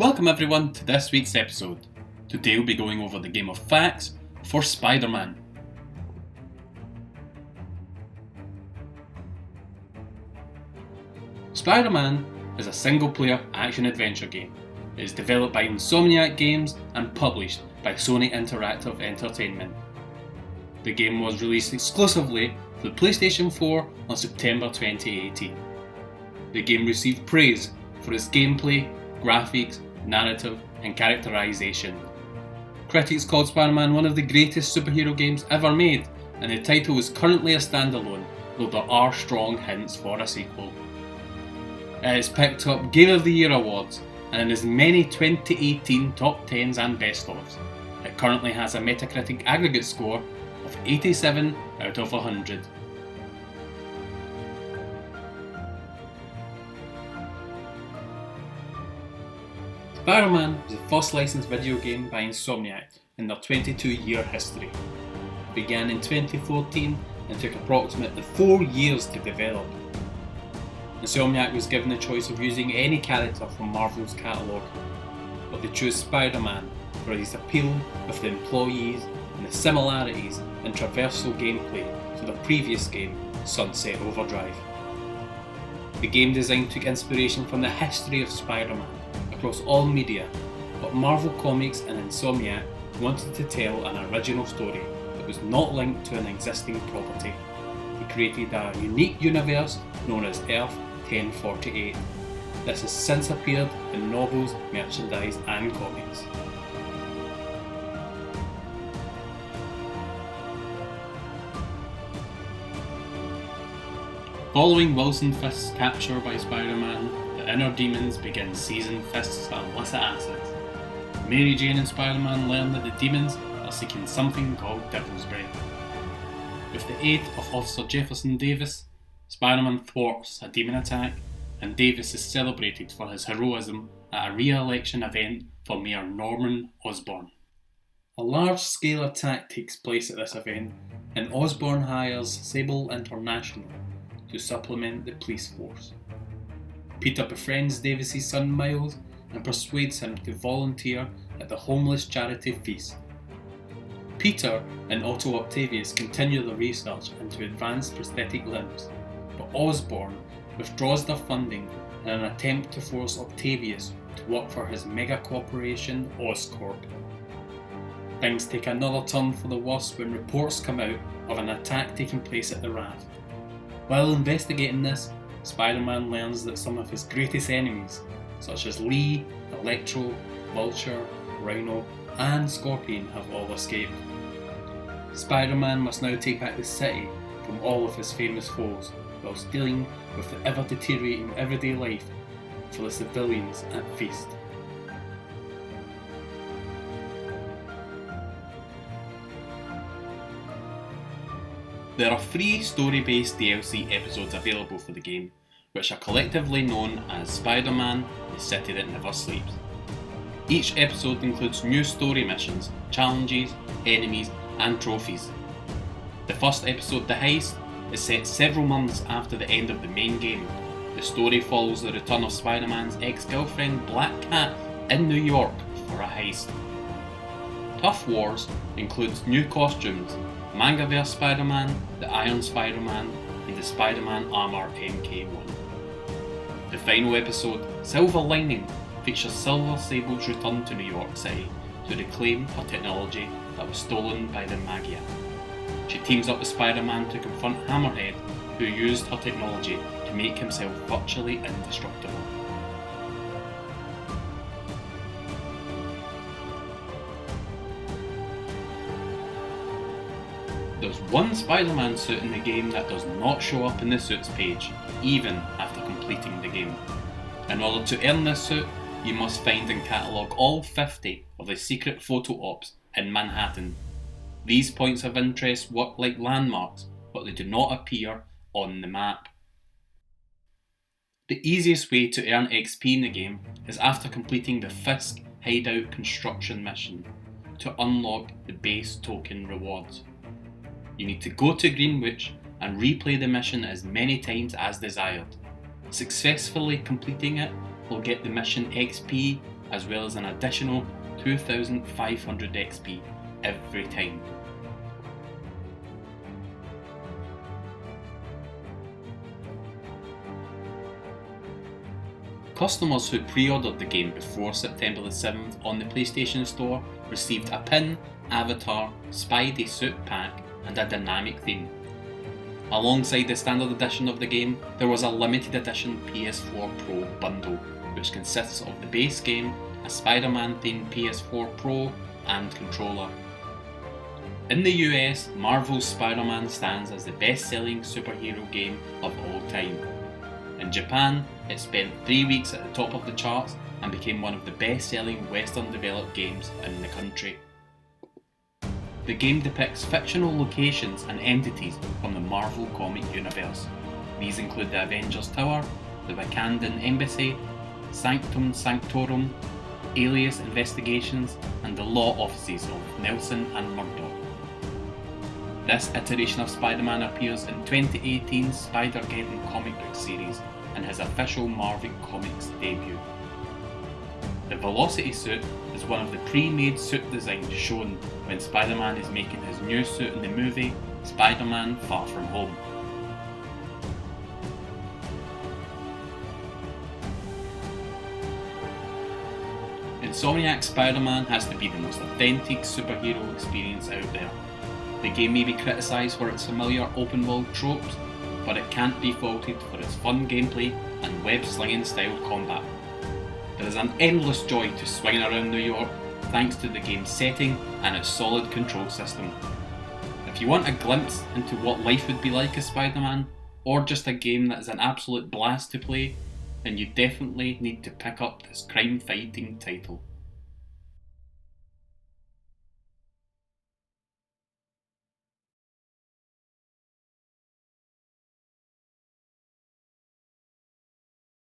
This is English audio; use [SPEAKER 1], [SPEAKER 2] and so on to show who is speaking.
[SPEAKER 1] Welcome everyone to this week's episode. Today we'll be going over the game of facts for Spider-Man. Spider-Man is a single-player action-adventure game. It is developed by Insomniac Games and published by Sony Interactive Entertainment. The game was released exclusively for the PlayStation 4 on September 2018. The game received praise for its gameplay, graphics, narrative and characterization. Critics called Spider-Man one of the greatest superhero games ever made, and the title is currently a standalone, though there are strong hints for a sequel. It has picked up Game of the Year awards and in as many 2018 top 10s and best-ofs. It currently has a Metacritic aggregate score of 87 out of 100. Spider-Man was the first licensed video game by Insomniac in their 22-year history. It began in 2014 and took approximately 4 years to develop. Insomniac was given the choice of using any character from Marvel's catalogue, but they chose Spider-Man for his appeal with the employees and the similarities in traversal gameplay to the previous game, Sunset Overdrive. The game design took inspiration from the history of Spider-Man across all media, but Marvel Comics and Insomniac wanted to tell an original story that was not linked to an existing property. They created a unique universe known as Earth 1048. This has since appeared in novels, merchandise and comics. Following Wilson Fisk's capture by Spider-Man, the Inner Demons begin seizing Fisk's illicit assets. Mary Jane and Spider-Man learn that the demons are seeking something called Devil's Breath. With the aid of Officer Jefferson Davis, Spider-Man thwarts a demon attack, and Davis is celebrated for his heroism at a re-election event for Mayor Norman Osborn. A large-scale attack takes place at this event, and Osborn hires Sable International to supplement the police force. Peter befriends Davis' son Miles and persuades him to volunteer at the homeless charity feast. Peter and Otto Octavius continue the research into advanced prosthetic limbs, but Osborn withdraws their funding in an attempt to force Octavius to work for his mega corporation Oscorp. Things take another turn for the worse when reports come out of an attack taking place at the raft. While investigating this, Spider-Man learns that some of his greatest enemies, such as Lee, Electro, Vulture, Rhino, and Scorpion, have all escaped. Spider-Man must now take back the city from all of his famous foes, whilst dealing with the ever-deteriorating everyday life for the civilians at Feast. There are 3 story-based DLC episodes available for the game, which are collectively known as Spider-Man: The City That Never Sleeps. Each episode includes new story missions, challenges, enemies, and trophies. The first episode, The Heist, is set several months after the end of the main game. The story follows the return of Spider-Man's ex-girlfriend Black Cat in New York for a heist. Tough Wars includes new costumes, Mangaverse Spider-Man, the Iron Spider-Man, and the Spider-Man Armour MK1. The final episode, Silver Lining, features Silver Sable's return to New York City to reclaim her technology that was stolen by the Magia. She teams up with Spider-Man to confront Hammerhead, who used her technology to make himself virtually indestructible. There's one Spider-Man suit in the game that does not show up in the suits page, even after completing the game. In order to earn this suit, you must find and catalogue all 50 of the secret photo ops in Manhattan. These points of interest work like landmarks, but they do not appear on the map. The easiest way to earn XP in the game is after completing the Fisk Hideout Construction mission to unlock the base token rewards. You need to go to Greenwich and replay the mission as many times as desired. Successfully completing it will get the mission XP as well as an additional 2500 XP every time. Customers who pre-ordered the game before September the 7th on the PlayStation Store received a pin, avatar, Spidey suit pack and a dynamic theme. Alongside the standard edition of the game, there was a limited edition PS4 Pro bundle, which consists of the base game, a Spider-Man themed PS4 Pro and controller. In the US, Marvel's Spider-Man stands as the best-selling superhero game of all time. In Japan, it spent 3 weeks at the top of the charts and became one of the best-selling Western-developed games in the country. The game depicts fictional locations and entities from the Marvel comic universe. These include the Avengers Tower, the Wakandan Embassy, Sanctum Sanctorum, Alias Investigations, and the law offices of Nelson and Murdoch. This iteration of Spider-Man appears in 2018's Spider-Geddon comic book series and his official Marvel Comics debut. The Velocity suit is one of the pre-made suit designs shown when Spider-Man is making his new suit in the movie Spider-Man Far From Home. Insomniac's Spider-Man has to be the most authentic superhero experience out there. The game may be criticised for its familiar open-world tropes, but it can't be faulted for its fun gameplay and web-slinging style combat. There is an endless joy to swinging around New York thanks to the game's setting and its solid control system. If you want a glimpse into what life would be like as Spider-Man, or just a game that is an absolute blast to play, then you definitely need to pick up this crime-fighting title.